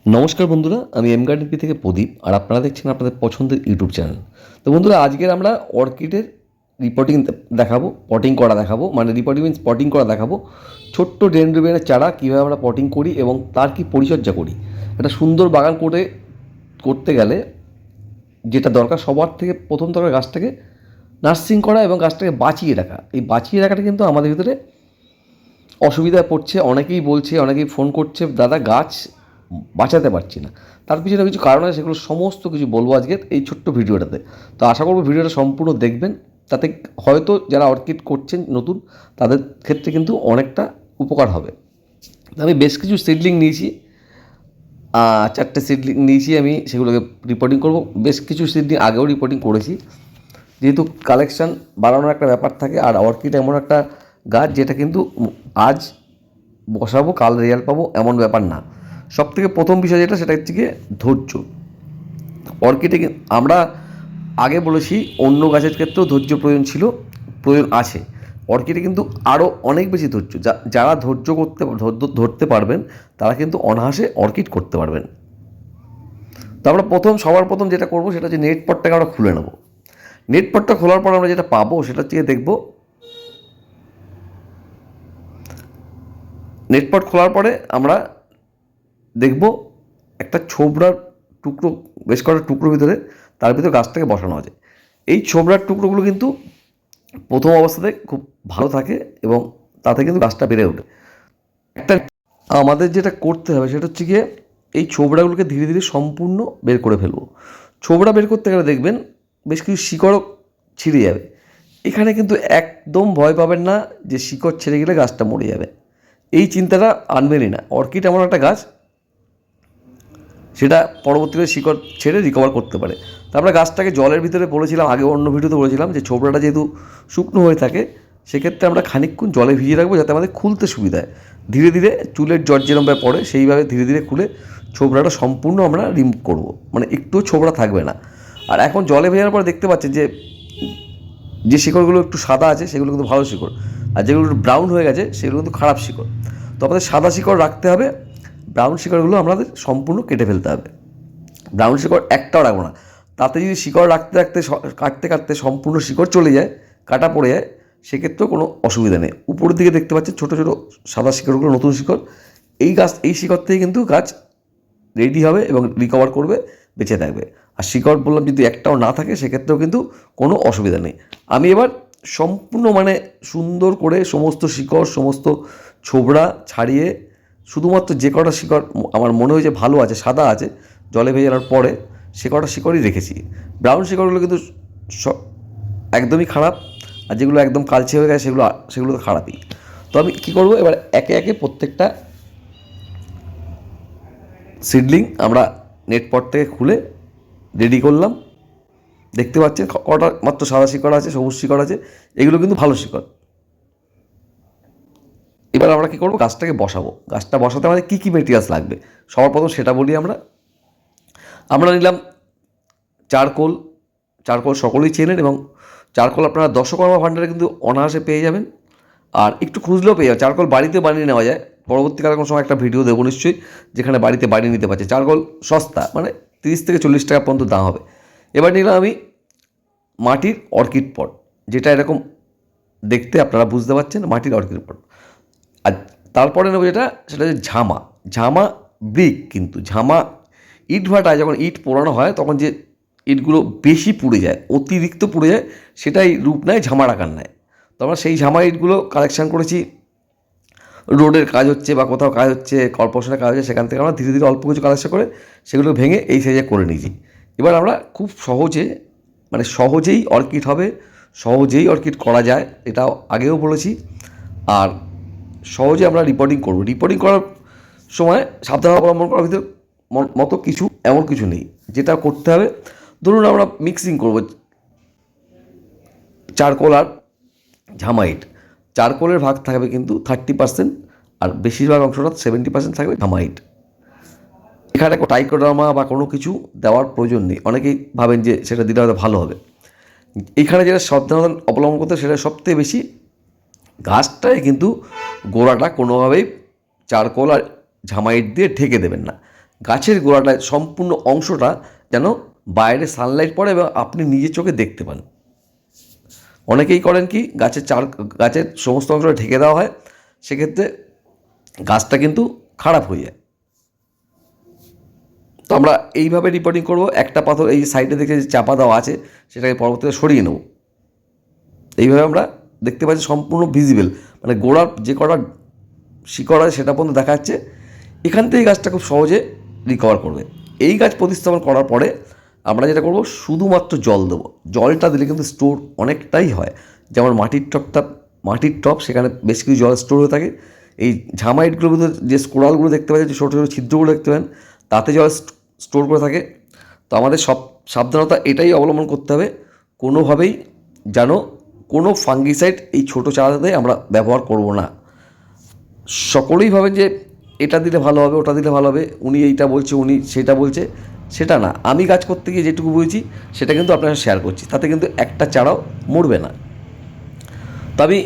নমস্কার বন্ধুরা, আমি এম গার্ডেন পি থেকে প্রদীপ, আর আপনারা দেখছেন আপনাদের পছন্দের ইউটিউব চ্যানেল। তো বন্ধুরা, আজকের আমরা অর্কিডের রিপোর্টিং দেখাবো, পটিং করা দেখাবো, মানে রিপোর্টিং মিনস পটিং করা দেখাবো। ছোট্ট ডেনড্রিবিয়ানের চারা কীভাবে আমরা পটিং করি এবং তার কী পরিচর্যা করি। একটা সুন্দর বাগান করতে গেলে যেটা দরকার, সবার থেকে প্রথম দরকার গাছটাকে নার্সিং করা এবং গাছটাকে বাঁচিয়ে রাখা। এই বাঁচিয়ে রাখাটা কিন্তু আমাদের ভিতরে অসুবিধায় পড়ছে। অনেকেই বলছে, অনেকেই ফোন করছে, দাদা গাছ বাঁচাতে পারছি না। তার পিছনে কিছু কারণ আছে, সেগুলো সমস্ত কিছু বলবো আজকে এই ছোট্ট ভিডিওটাতে। তো আশা করবো ভিডিওটা সম্পূর্ণ দেখবেন, তাতে হয়তো যারা অর্কিড করছেন নতুন, তাদের ক্ষেত্রে কিন্তু অনেকটা উপকার হবে। আমি বেশ কিছু সিডলিং নিয়েছি, 4টে সিডলিং নিয়েছি, আমি সেগুলোকে রিপোর্টিং করব। বেশ কিছু সিডলিং আগেও রিপোর্টিং করেছি, যেহেতু কালেকশান বাড়ানোর একটা ব্যাপার থাকে। আর অর্কিড এমন একটা গাছ যেটা কিন্তু আজ বসাবো কাল রেজাল্ট পাবো এমন ব্যাপার না। সবথেকে প্রথম বিষয় যেটা, সেটা হচ্ছে গিয়ে ধৈর্য। অর্কিডে আমরা আগে বলেছি অন্য গাছের ক্ষেত্রেও ধৈর্য প্রয়োজন আছে। অর্কিডে কিন্তু আরও অনেক বেশি ধৈর্য। যারা ধরতে পারবেন, তারা কিন্তু অনায়াসে অর্কিড করতে পারবেন। তো আমরা সবার প্রথম যেটা করবো, সেটা হচ্ছে নেট পটটাকে আমরা খুলে নেব। নেট পটটা খোলার পর আমরা যেটা পাবো, সেটা হচ্ছে দেখবো, নেট পট খোলার পরে আমরা দেখব একটা ছোবড়ার টুকরো, বেশ কটা টুকরোর ভিতরে, তার ভিতরে গাছটাকে বসানো আছে। এই ছোবড়ার টুকরোগুলো কিন্তু প্রথম অবস্থাতে খুব ভালো থাকে এবং তাতে কিন্তু গাছটা বেড়ে ওঠে। একটা আমাদের যেটা করতে হবে, সেটা হচ্ছে গিয়ে এই ছোবড়াগুলোকে ধীরে ধীরে সম্পূর্ণ বের করে ফেলবো। ছোবড়া বের করতে গেলে দেখবেন বেশ কিছু শিকড়ও ছিঁড়ে যাবে। এখানে কিন্তু একদম ভয় পাবেন না যে শিকড় ছেড়ে গেলে গাছটা মরে যাবে, এই চিন্তাটা আনবেনই না। অর্কিড এমন একটা গাছ, সেটা পরবর্তীকালে শিকড় ছেড়ে রিকভার করতে পারে। তারপরে গাছটাকে জলের ভিতরে বলেছিলাম, আগে অন্য ভিডিওতে বলেছিলাম, যে ছোবড়াটা যেহেতু শুকনো হয়ে থাকে, সেক্ষেত্রে আমরা খানিকক্ষণ জলে ভিজিয়ে রাখবো, যাতে আমাদের খুলতে সুবিধা হয়। ধীরে ধীরে চুলের জট যেরমভাবে পড়ে, সেইভাবে ধীরে ধীরে খুলে ছোবড়াটা সম্পূর্ণ আমরা রিমুভ করবো, মানে একটুও ছোবড়া থাকবে না। আর এখন জলে ভেজানোর পর দেখতে পাচ্ছেন যে শিকড়গুলো একটু সাদা আছে, সেগুলো কিন্তু ভালো শিকড়, আর যেগুলো একটু ব্রাউন হয়ে গেছে, সেগুলো কিন্তু খারাপ শিকড়। তো আমাদের সাদা শিকড় রাখতে হবে, ব্রাউন শিকড়গুলো আমাদের সম্পূর্ণ কেটে ফেলতে হবে। ব্রাউন শিকড় একটাও রাখবো না। তাতে যদি শিকড় কাটতে কাটতে সম্পূর্ণ শিকড় চলে যায়, কাটা পড়ে যায়, সেক্ষেত্রেও কোনো অসুবিধা নেই। উপরের দিকে দেখতে পাচ্ছেন ছোটো ছোটো সাদা শিকড়গুলো, নতুন শিকড়। এই শিকড় থেকে কিন্তু গাছ রেডি হবে এবং রিকভার করবে, বেঁচে থাকবে। আর শিকড় বললাম যদি একটাও না থাকে, সেক্ষেত্রেও কিন্তু কোনো অসুবিধা নেই। আমি এবার সম্পূর্ণ সুন্দর করে সমস্ত শিকড়, সমস্ত ছোবড়া ছাড়িয়ে, শুধুমাত্র যে কটা শিকড় আমার মনে হয়েছে ভালো আছে, সাদা আছে, জলে ভেজানোর পরে সে কটা শিকড়ই রেখেছি। ব্রাউন শিকড়গুলো কিন্তু একদমই খারাপ, আর যেগুলো একদম কালচে হয়ে গেছে, সেগুলো তো খারাপই। তো আমি কী করবো, এবার একে একে প্রত্যেকটা সিডলিং আমরা নেট পট থেকে খুলে রেডি করলাম। দেখতে পাচ্ছেন কটা মাত্র সাদা শিকড় আছে, সবুজ শিকড় আছে, এগুলো কিন্তু ভালো শিকড়। এবার আমরা কী করবো, গাছটাকে বসাবো। গাছটা বসাতে আমাদের কী কী মেটেরিয়ালস লাগবে, সবার প্রথম সেটা বলি। আমরা নিলাম চারকোল। চারকোল সকলেই চেনেন, এবং চারকোল আপনারা দশকর্মা ভাণ্ডারে কিন্তু অনায়াসে পেয়ে যাবেন, আর একটু খুঁজলেও পেয়ে যাবেন। চারকোল বাড়িতে বানিয়ে নেওয়া যায়। পরবর্তীকালে কোনো সময় একটা ভিডিও দেবো নিশ্চয়ই, যেখানে বাড়িতে বানিয়ে নিতে পারছে। চারকোল সস্তা, 30 থেকে 40 টাকা পর্যন্ত দাম হবে। এবার নিলাম আমি মাটির অর্কিড পট, যেটা এরকম দেখতে, আপনারা বুঝতে পারছেন, মাটির অর্কিড পট। আর তারপরে নেবো সেটা হচ্ছে ঝামা ব্রিক। কিন্তু ইট ভাটায় যখন ইট পোড়ানো হয়, তখন যে ইটগুলো বেশি পুড়ে যায়, অতিরিক্ত পুড়ে যায়, সেটাই রূপ নেয় ঝামার আকার নেয়। তো আমরা সেই ঝামা ইটগুলো কালেকশান করেছি। রোডের কাজ হচ্ছে বা কোথাও কাজ হচ্ছে, কর্পোরেশনের কাজ হচ্ছে, সেখান থেকে আমরা ধীরে ধীরে অল্প কিছু কালেকশন করে সেগুলো ভেঙে এই সাইজে করে নিয়েছি। এবার আমরা খুব সহজেই অর্কিড হবে, সহজেই অর্কিড করা যায়, এটা আগেও বলেছি। আর সহজে আমরা রিপোর্টিং করব। রিপোর্টিং করার সময় সাবধানতা অবলম্বন করার ভিতরে মতো এমন কিছু নেই। যেটা করতে হবে, ধরুন আমরা মিক্সিং করব চারকোল আর ঝামাইট। চারকোলের ভাগ থাকবে কিন্তু 30%, আর বেশিরভাগ অংশটা 70% থাকবে ঝামাইট। এখানে টাইকোডার্মা বা কোনো কিছু দেওয়ার প্রয়োজন নেই। অনেকেই ভাবেন যে সেটা দিলে হয়তো ভালো হবে। এখানে যেটা সাবধানতা অবলম্বন করতে, সেটা সবথেকে বেশি, গাছটায় কিন্তু গোড়াটা কোনোভাবেই চারকোল আর ঝামাইট দিয়ে ঢেকে দেবেন না। গাছের গোড়াটা সম্পূর্ণ অংশটা যেন বাইরে সানলাইট পড়ে এবং আপনি নিজের চোখে দেখতে পান। অনেকেই করেন কি, গাছের সমস্ত অংশটা ঢেকে দেওয়া হয়, সেক্ষেত্রে গাছটা কিন্তু খারাপ হয়ে যায়। তো আমরা এইভাবে রিপোর্টিং করব। একটা পাথর এই সাইডে দেখে যে চাপা দেওয়া আছে সেটাকে পরবর্তীতে সরিয়ে নেব। এইভাবে আমরা দেখতে পাচ্ছি সম্পূর্ণ ভিজিবল, মানে গোড়ার যে কটা শিকড় আছে সেটা পর্যন্ত দেখা যাচ্ছে। এখান থেকে গাছটা খুব সহজে রিকভার করবে। এই গাছ প্রতিস্থাপন করার পরে আমরা যেটা করব, শুধুমাত্র জল দেবো। জলটা দিলে কিন্তু স্টোর অনেকটাই হয়। যেমন মাটির টব সেখানে বেশ কিছু জল স্টোর হয়ে থাকে। এই ঝামাইটগুলোর ভিতরে যে কোরালগুলো দেখতে পাচ্ছেন, যে ছোটো ছোটো ছিদ্রগুলো দেখতে পান, তাতে জল স্টোর করে থাকে। তো আমাদের সাবধানতা এটাই অবলম্বন করতে হবে, কোনোভাবেই যেন কোনো ফাঙ্গিসাইড এই ছোটো চারাতে আমরা ব্যবহার করব না। সকলেই ভাবেন যে এটা দিলে ভালো হবে, ওটা দিলে ভালো হবে, উনি এইটা বলছে, উনি সেটা বলছে। সেটা না, আমি কাজ করতে গিয়ে যেটুকু বুঝেছি সেটা কিন্তু আপনার শেয়ার করছি, তাতে কিন্তু একটা চারাও মরবে না। তো আমি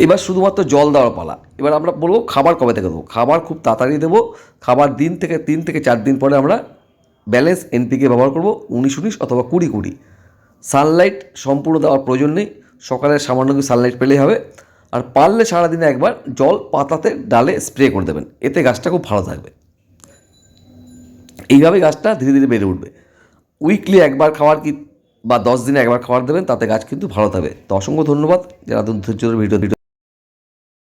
এবার শুধুমাত্র জল দেওয়ার পালা। এবার আমরা বলবো খাবার কবে থেকে দেবো। খাবার খুব তাড়াতাড়ি দেবো। খাবার 3 থেকে 4 দিন পরে আমরা ব্যালেন্স এনপিকে ব্যবহার করব, 19-19 অথবা 20-20। সানলাইট সম্পূর্ণ দেওয়ার প্রয়োজন নেই, সকালে সামান্য কিছু সানলাইট পেলেই হবে। আর পারলে সারাদিনে একবার জল পাতাতে ডালে স্প্রে করে দেবেন, এতে গাছটা খুব ভালো থাকবে। এইভাবে গাছটা ধীরে ধীরে বেড়ে উঠবে। উইকলি একবার খাবার বা 10 দিনে একবার খাবার দেবেন, তাতে গাছ কিন্তু ভালো থাকবে। তো অসংখ্য ধন্যবাদ যারা ধৈর্য ধরে ভিডিও